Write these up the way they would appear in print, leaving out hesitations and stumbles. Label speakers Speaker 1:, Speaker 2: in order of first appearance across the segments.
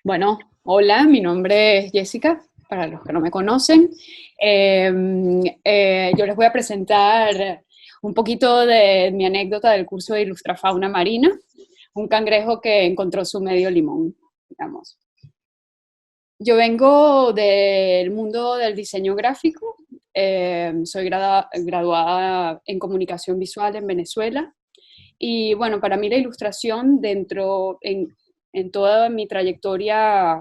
Speaker 1: Bueno, hola, mi nombre es Jessica, para los que no me conocen. Yo les voy a presentar un poquito de mi anécdota del curso de Ilustrafauna Marina, un cangrejo que encontró su medio limón, digamos. Yo vengo del mundo del diseño gráfico, soy graduada en comunicación visual en Venezuela. Y bueno, para mí la ilustración en toda mi trayectoria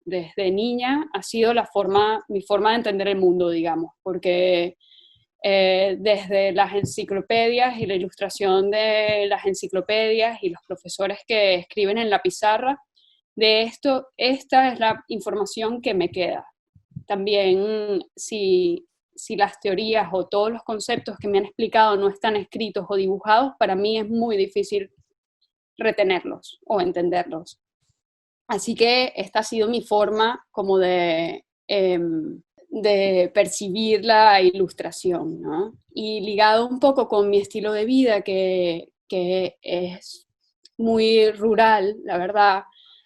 Speaker 1: desde niña ha sido mi forma de entender el mundo, digamos, porque desde las enciclopedias y la ilustración de las enciclopedias y los profesores que escriben en la pizarra, esta es la información que me queda. También si las teorías o todos los conceptos que me han explicado no están escritos o dibujados, para mí es muy difícil retenerlos o entenderlos. Así que esta ha sido mi forma como de percibir la ilustración, ¿no? Y ligado un poco con mi estilo de vida, que es muy rural, la verdad.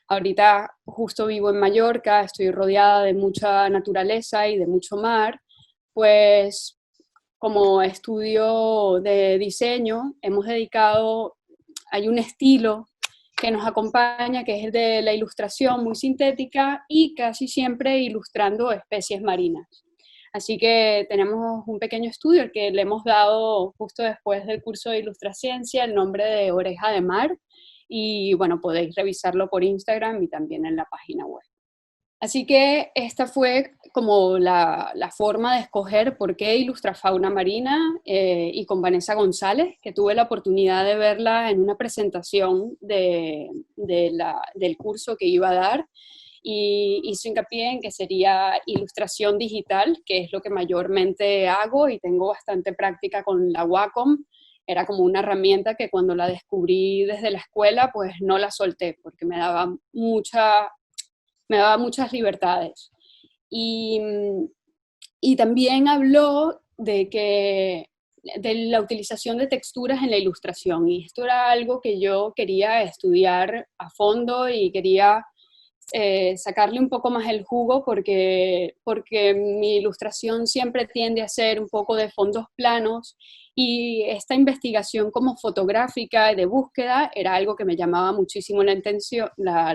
Speaker 1: Ahorita justo vivo en Mallorca, estoy rodeada de mucha naturaleza y de mucho mar, pues como estudio de diseño hay un estilo que nos acompaña, que es el de la ilustración muy sintética y casi siempre ilustrando especies marinas. Así que tenemos un pequeño estudio al que le hemos dado justo después del curso de Ilustraciencia el nombre de Oreja de Mar, y bueno, podéis revisarlo por Instagram y también en la página web. Así que esta fue como la forma de escoger por qué Ilustrafauna Marina, y con Vanessa González, que tuve la oportunidad de verla en una presentación del curso que iba a dar, y hizo hincapié en que sería ilustración digital, que es lo que mayormente hago y tengo bastante práctica con la Wacom. Era como una herramienta que cuando la descubrí desde la escuela, pues no la solté porque me daba muchas libertades. Y, y también habló de la utilización de texturas en la ilustración, y esto era algo que yo quería estudiar a fondo y quería sacarle un poco más el jugo, porque mi ilustración siempre tiende a ser un poco de fondos planos, y esta investigación como fotográfica de búsqueda era algo que me llamaba muchísimo la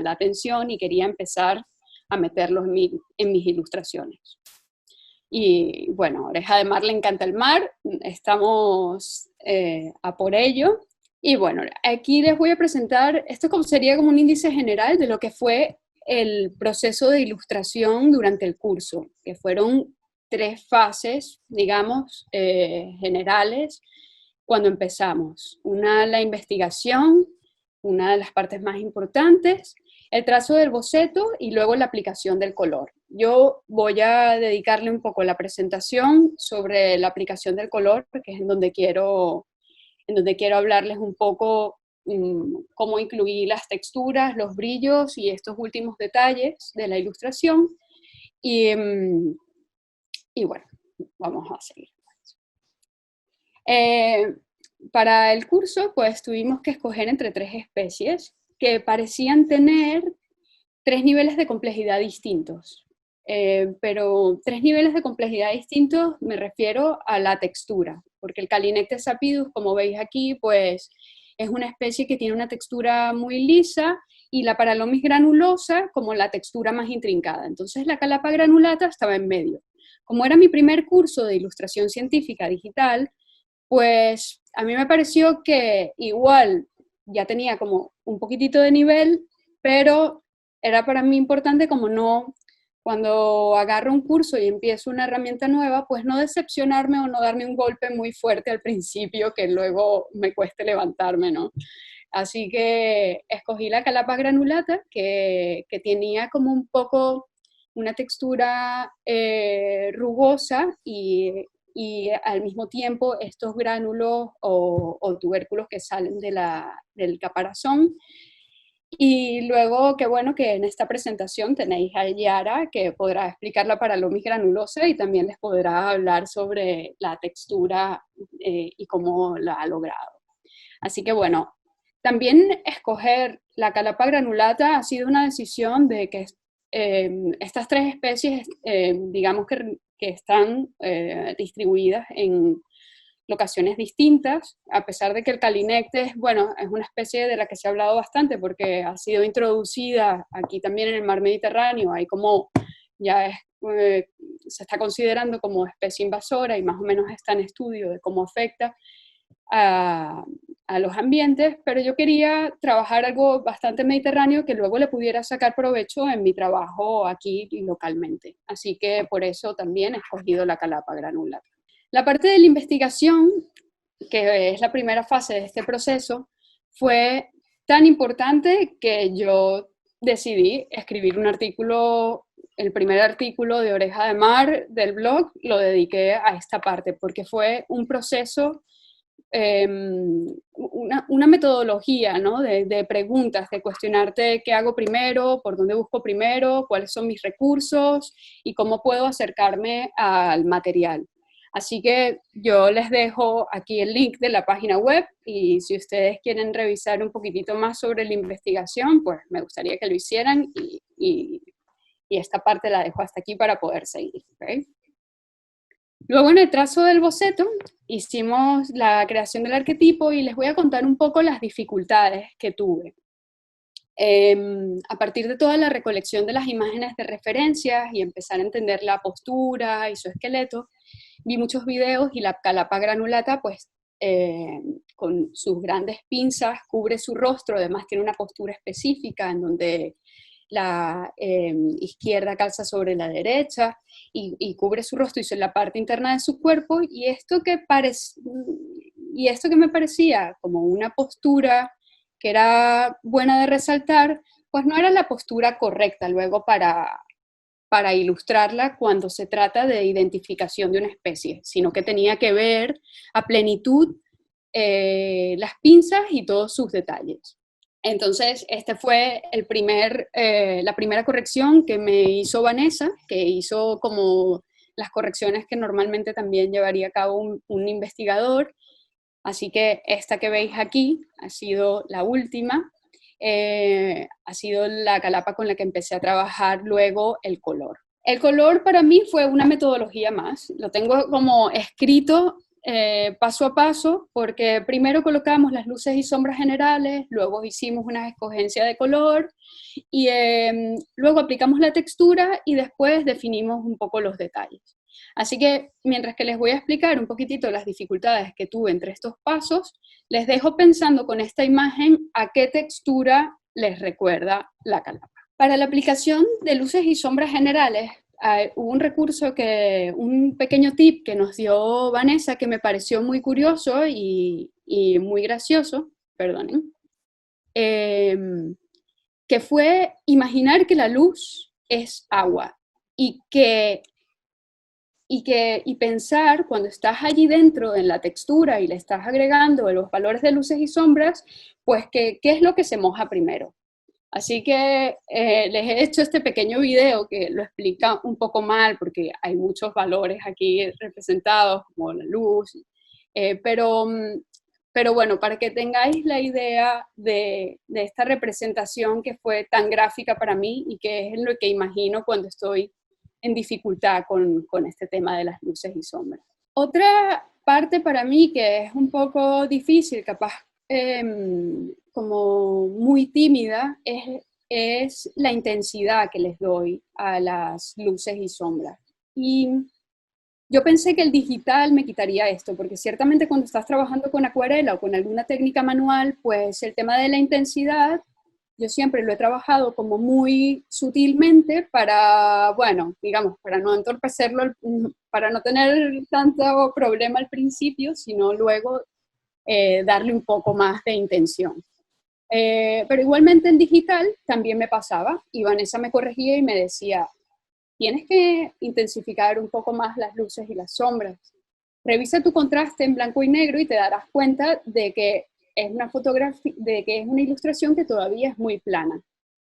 Speaker 1: atención, y quería empezar a meterlos en mis ilustraciones. Y bueno, Oreja de Mar le encanta el mar, estamos a por ello. Y bueno, aquí les voy a presentar, sería como un índice general de lo que fue el proceso de ilustración durante el curso, que fueron 3 fases, digamos, generales cuando empezamos. Una, la investigación, una de las partes más importantes, el trazo del boceto y luego la aplicación del color. Yo voy a dedicarle un poco la presentación sobre la aplicación del color, porque es en donde quiero hablarles un poco cómo incluir las texturas, los brillos y estos últimos detalles de la ilustración. Y, y bueno, vamos a seguir. Eh, para el curso, pues tuvimos que escoger entre 3 especies que parecían tener 3 niveles de complejidad distintos. Pero 3 niveles de complejidad distintos me refiero a la textura, porque el Calinectes sapidus, como veis aquí, pues es una especie que tiene una textura muy lisa, y la Paralomis granulosa como la textura más intrincada. Entonces la Calapa granulata estaba en medio. Como era mi primer curso de ilustración científica digital, pues a mí me pareció que igual ya tenía como un poquitito de nivel, pero era para mí importante como no, cuando agarro un curso y empiezo una herramienta nueva, pues no decepcionarme o no darme un golpe muy fuerte al principio que luego me cueste levantarme, ¿no? Así que escogí la Calapa granulata, que tenía como un poco una textura rugosa, y al mismo tiempo estos gránulos o tubérculos que salen del caparazón. Y luego, qué bueno que en esta presentación tenéis a Yara, que podrá explicar la Paralomis granulosa y también les podrá hablar sobre la textura y cómo la ha logrado. Así que bueno, también escoger la Calapa granulata ha sido una decisión de que estas tres especies, digamos que están distribuidas en locaciones distintas, a pesar de que el calinectes, bueno, es una especie de la que se ha hablado bastante porque ha sido introducida aquí también en el mar Mediterráneo, hay como, ya es, se está considerando como especie invasora y más o menos está en estudio de cómo afecta a los ambientes, pero yo quería trabajar algo bastante mediterráneo que luego le pudiera sacar provecho en mi trabajo aquí localmente. Así que por eso también he escogido la Calapa granulata. La parte de la investigación, que es la primera fase de este proceso, fue tan importante que yo decidí escribir un artículo, el primer artículo de Oreja de Mar del blog, lo dediqué a esta parte, porque fue un proceso, una metodología, ¿no? de preguntas, de cuestionarte qué hago primero, por dónde busco primero, cuáles son mis recursos y cómo puedo acercarme al material. Así que yo les dejo aquí el link de la página web y si ustedes quieren revisar un poquitito más sobre la investigación, pues me gustaría que lo hicieran y esta parte la dejo hasta aquí para poder seguir. ¿Okay? Luego en el trazo del boceto hicimos la creación del arquetipo y les voy a contar un poco las dificultades que tuve. A partir de toda la recolección de las imágenes de referencias y empezar a entender la postura y su esqueleto, vi muchos videos y la Calapa granulata, pues, con sus grandes pinzas, cubre su rostro, además tiene una postura específica en donde la izquierda calza sobre la derecha y cubre su rostro y la parte interna de su cuerpo, y esto que me parecía como una postura que era buena de resaltar, pues no era la postura correcta luego para ilustrarla cuando se trata de identificación de una especie, sino que tenía que ver a plenitud las pinzas y todos sus detalles. Entonces, este fue la primera corrección que me hizo Vanessa, que hizo como las correcciones que normalmente también llevaría a cabo un investigador. Así que esta que veis aquí ha sido la última. Ha sido la Calapa con la que empecé a trabajar luego el color. El color para mí fue una metodología más, lo tengo como escrito paso a paso, porque primero colocamos las luces y sombras generales, luego hicimos una escogencia de color y luego aplicamos la textura y después definimos un poco los detalles. Así que mientras que les voy a explicar un poquitito las dificultades que tuve entre estos pasos, les dejo pensando con esta imagen a qué textura les recuerda la Calapa. Para la aplicación de luces y sombras generales, hubo un recurso, un pequeño tip que nos dio Vanessa que me pareció muy curioso y muy gracioso, perdonen, que fue imaginar que la luz es agua y pensar cuando estás allí dentro en la textura y le estás agregando los valores de luces y sombras, pues qué es lo que se moja primero. Así que les he hecho este pequeño video que lo explica un poco mal porque hay muchos valores aquí representados como la luz, pero bueno, para que tengáis la idea de esta representación que fue tan gráfica para mí y que es lo que imagino cuando estoy en dificultad con este tema de las luces y sombras. Otra parte para mí que es un poco difícil, capaz como muy tímida, es la intensidad que les doy a las luces y sombras. Y yo pensé que el digital me quitaría esto, porque ciertamente cuando estás trabajando con acuarela o con alguna técnica manual, pues el tema de la intensidad, yo siempre lo he trabajado como muy sutilmente para, bueno, digamos, para no entorpecerlo, para no tener tanto problema al principio, sino luego darle un poco más de intención. Pero igualmente en digital también me pasaba, y Vanessa me corregía y me decía, tienes que intensificar un poco más las luces y las sombras. Revisa tu contraste en blanco y negro y te darás cuenta de que es una fotografía, de que es una ilustración que todavía es muy plana.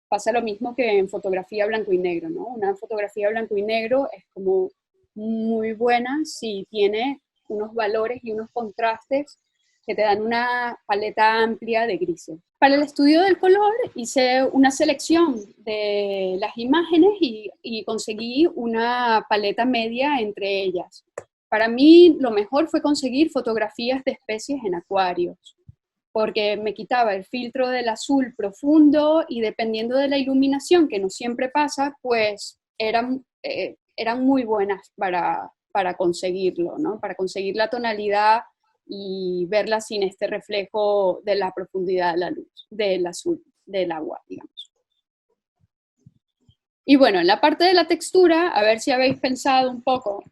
Speaker 1: Pasa lo mismo que en fotografía blanco y negro, ¿no? Una fotografía blanco y negro es como muy buena si tiene unos valores y unos contrastes que te dan una paleta amplia de grises. Para el estudio del color hice una selección de las imágenes y conseguí una paleta media entre ellas. Para mí lo mejor fue conseguir fotografías de especies en acuarios, porque me quitaba el filtro del azul profundo y dependiendo de la iluminación, que no siempre pasa, pues eran muy buenas para conseguirlo, ¿no? Para conseguir la tonalidad y verla sin este reflejo de la profundidad de la luz, del azul, del agua, digamos. Y bueno, en la parte de la textura, a ver si habéis pensado un poco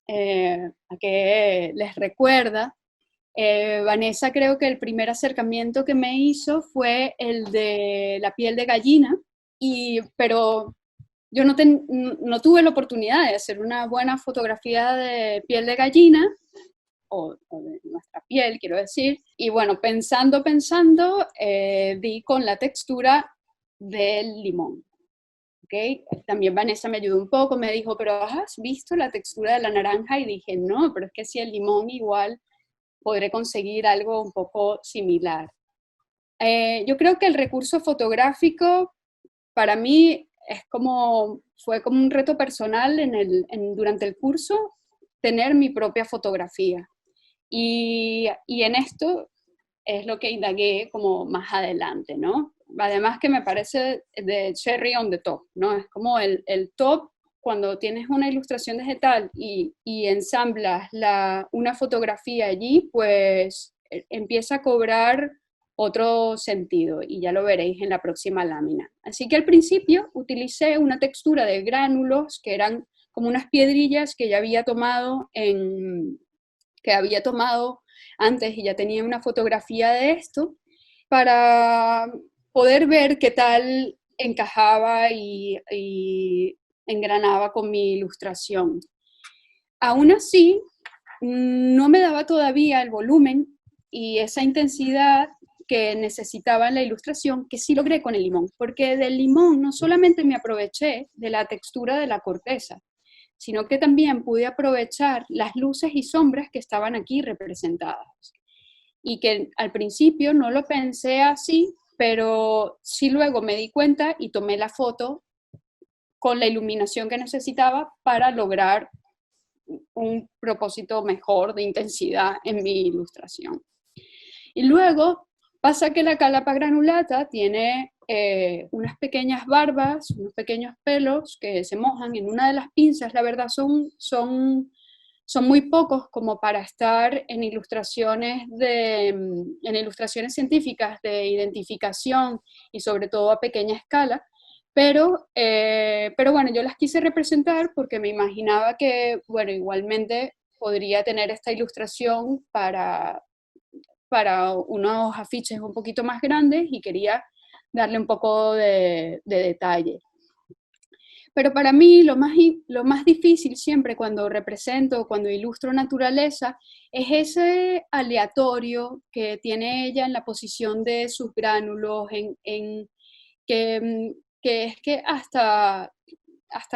Speaker 1: a qué les recuerda. Vanessa creo que el primer acercamiento que me hizo fue el de la piel de gallina, pero yo no tuve la oportunidad de hacer una buena fotografía de piel de gallina, o de nuestra piel, quiero decir, y bueno, pensando, di con la textura del limón. ¿Okay? También Vanessa me ayudó un poco, me dijo, pero ¿has visto la textura de la naranja? Y dije, no, pero es que si el limón igual podré conseguir algo un poco similar. Yo creo que el recurso fotográfico para mí fue como un reto personal durante el curso, tener mi propia fotografía. Y en esto es lo que indagué como más adelante, ¿no? Además que me parece de cherry on the top, ¿no? Es como el top cuando tienes una ilustración vegetal y ensamblas una fotografía allí, pues empieza a cobrar otro sentido y ya lo veréis en la próxima lámina. Así que al principio utilicé una textura de gránulos que eran como unas piedrillas que ya había tomado antes y ya tenía una fotografía de esto para poder ver qué tal encajaba y engranaba con mi ilustración. Aún así, no me daba todavía el volumen y esa intensidad que necesitaba en la ilustración, que sí logré con el limón, porque del limón no solamente me aproveché de la textura de la corteza, sino que también pude aprovechar las luces y sombras que estaban aquí representadas. Y que al principio no lo pensé así, pero sí luego me di cuenta y tomé la foto con la iluminación que necesitaba para lograr un propósito mejor de intensidad en mi ilustración. Y luego pasa que la Calapa granulata tiene unas pequeñas barbas, unos pequeños pelos que se mojan en una de las pinzas. La verdad son muy pocos como para estar en ilustraciones científicas de identificación y sobre todo a pequeña escala. Pero bueno, yo las quise representar porque me imaginaba que, bueno, igualmente podría tener esta ilustración para unos afiches un poquito más grandes y quería darle un poco de detalle. Pero para mí lo más difícil siempre cuando represento, cuando ilustro naturaleza, es ese aleatorio que tiene ella en la posición de sus gránulos, que es que hasta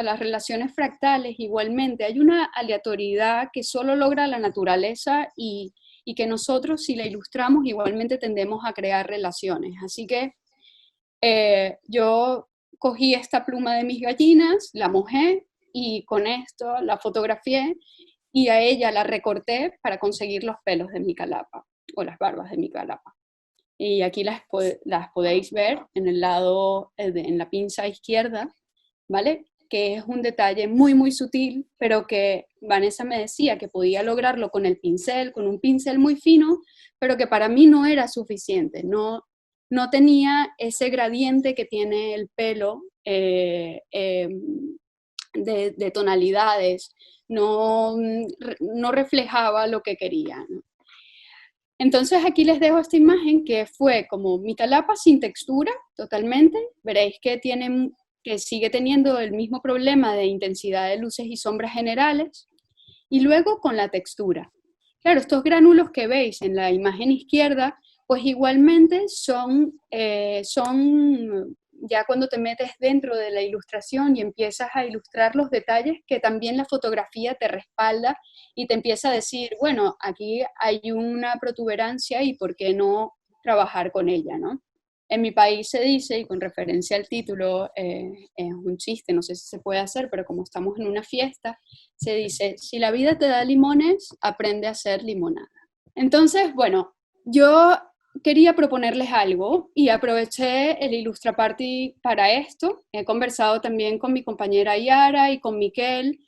Speaker 1: las relaciones fractales igualmente hay una aleatoriedad que solo logra la naturaleza y que nosotros si la ilustramos igualmente tendemos a crear relaciones. Así que yo cogí esta pluma de mis gallinas, la mojé y con esto la fotografié y a ella la recorté para conseguir los pelos de mi calapa o las barbas de mi calapa. Y aquí las podéis ver en el lado, en la pinza izquierda, ¿vale? Que es un detalle muy, muy sutil, pero que Vanessa me decía que podía lograrlo con el pincel, con un pincel muy fino, pero que para mí no era suficiente, no tenía ese gradiente que tiene el pelo de tonalidades, no reflejaba lo que quería, ¿no? Entonces aquí les dejo esta imagen que fue como mi calapa sin textura totalmente, veréis que sigue teniendo el mismo problema de intensidad de luces y sombras generales, y luego con la textura. Claro, estos gránulos que veis en la imagen izquierda, pues igualmente son ya cuando te metes dentro de la ilustración y empiezas a ilustrar los detalles, que también la fotografía te respalda y te empieza a decir, bueno, aquí hay una protuberancia y por qué no trabajar con ella, ¿no? En mi país se dice, y con referencia al título, es un chiste, no sé si se puede hacer, pero como estamos en una fiesta, se dice, si la vida te da limones, aprende a hacer limonada. Entonces, bueno, yo quería proponerles algo y aproveché el Illustra Party para esto. He conversado también con mi compañera Yara y con Miquel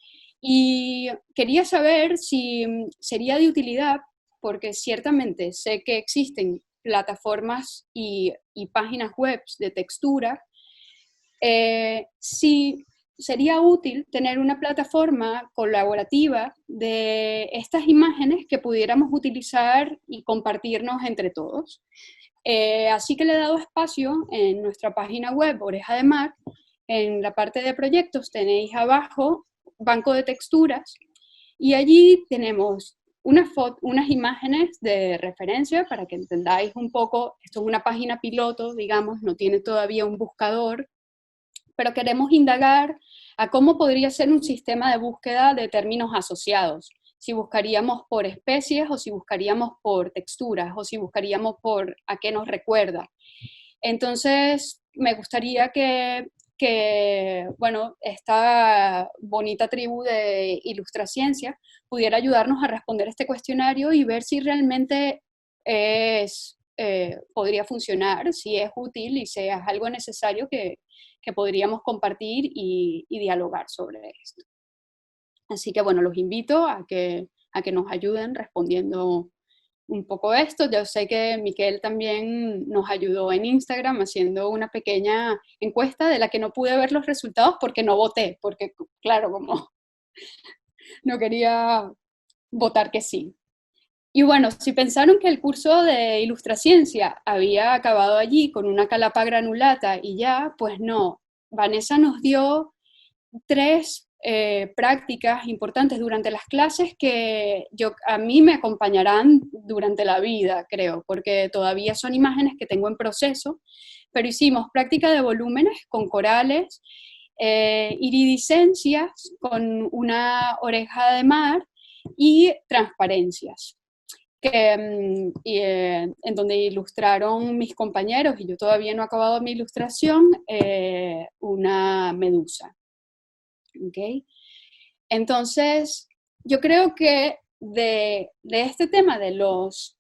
Speaker 1: y quería saber si sería de utilidad, porque ciertamente sé que existen plataformas y páginas web de textura, si sería útil tener una plataforma colaborativa de estas imágenes que pudiéramos utilizar y compartirnos entre todos. Así que le he dado espacio en nuestra página web, Oreja de Mar. En la parte de proyectos tenéis abajo banco de texturas y allí tenemos unas imágenes de referencia para que entendáis un poco. Esto es una página piloto, digamos, no tiene todavía un buscador, pero queremos indagar a cómo podría ser un sistema de búsqueda de términos asociados. Si buscaríamos por especies o si buscaríamos por texturas o si buscaríamos por a qué nos recuerda. Entonces, me gustaría que bueno, esta bonita tribu de Ilustraciencia pudiera ayudarnos a responder este cuestionario y ver si realmente podría funcionar, si es útil y si es algo necesario que podríamos compartir y dialogar sobre esto. Así que bueno, los invito a que nos ayuden respondiendo un poco esto. Yo sé que Miquel también nos ayudó en Instagram haciendo una pequeña encuesta de la que no pude ver los resultados porque no voté, porque claro, como no quería votar que sí. Y bueno, si pensaron que el curso de Ilustraciencia había acabado allí con una calapa granulata y ya, pues no. Vanessa nos dio 3 prácticas importantes durante las clases que a mí me acompañarán durante la vida, creo, porque todavía son imágenes que tengo en proceso, pero hicimos práctica de volúmenes con corales, iridiscencias con una oreja de mar y transparencias. En donde ilustraron mis compañeros, y yo todavía no he acabado mi ilustración, una medusa. ¿Okay? Entonces, yo creo que de este tema de los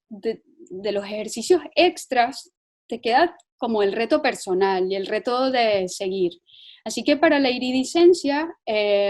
Speaker 1: ejercicios extras, te queda como el reto personal y el reto de seguir. Así que para la iridiscencia,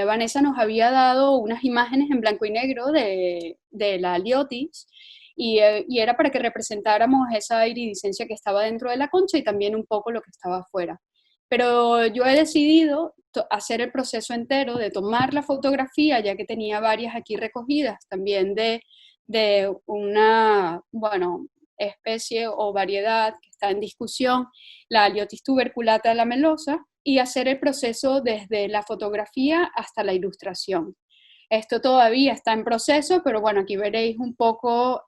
Speaker 1: Vanessa nos había dado unas imágenes en blanco y negro de la Liotis, y era para que representáramos esa iridiscencia que estaba dentro de la concha y también un poco lo que estaba afuera. Pero yo he decidido hacer el proceso entero de tomar la fotografía, ya que tenía varias aquí recogidas, también de una, bueno, especie o variedad que está en discusión, la Aliotis tuberculata lamelosa, y hacer el proceso desde la fotografía hasta la ilustración. Esto todavía está en proceso, pero bueno, aquí veréis un poco,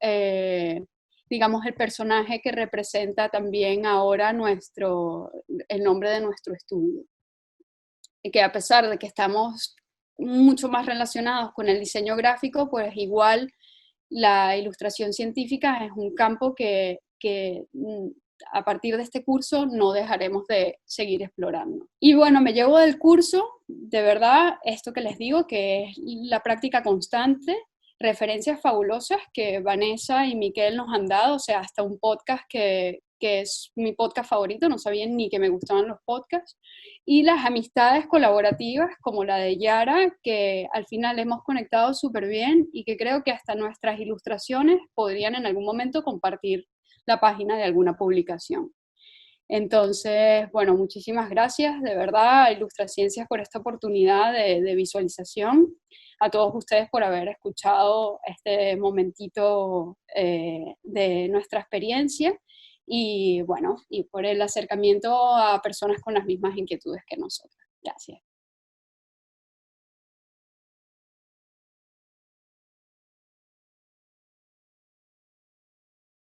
Speaker 1: digamos, el personaje que representa también ahora el nombre de nuestro estudio. Y que a pesar de que estamos mucho más relacionados con el diseño gráfico, pues igual la ilustración científica es un campo que a partir de este curso no dejaremos de seguir explorando. Y bueno, me llevo del curso, de verdad, esto que les digo, que es la práctica constante, referencias fabulosas que Vanessa y Miquel nos han dado, o sea, hasta un podcast que es mi podcast favorito, no sabían ni que me gustaban los podcasts, y las amistades colaborativas como la de Yara, que al final hemos conectado súper bien y que creo que hasta nuestras ilustraciones podrían en algún momento compartir la página de alguna publicación. Entonces, bueno, muchísimas gracias de verdad a Ilustraciencias por esta oportunidad de visualización, a todos ustedes por haber escuchado este momentito de nuestra experiencia y bueno, y por el acercamiento a personas con las mismas inquietudes que nosotros. Gracias.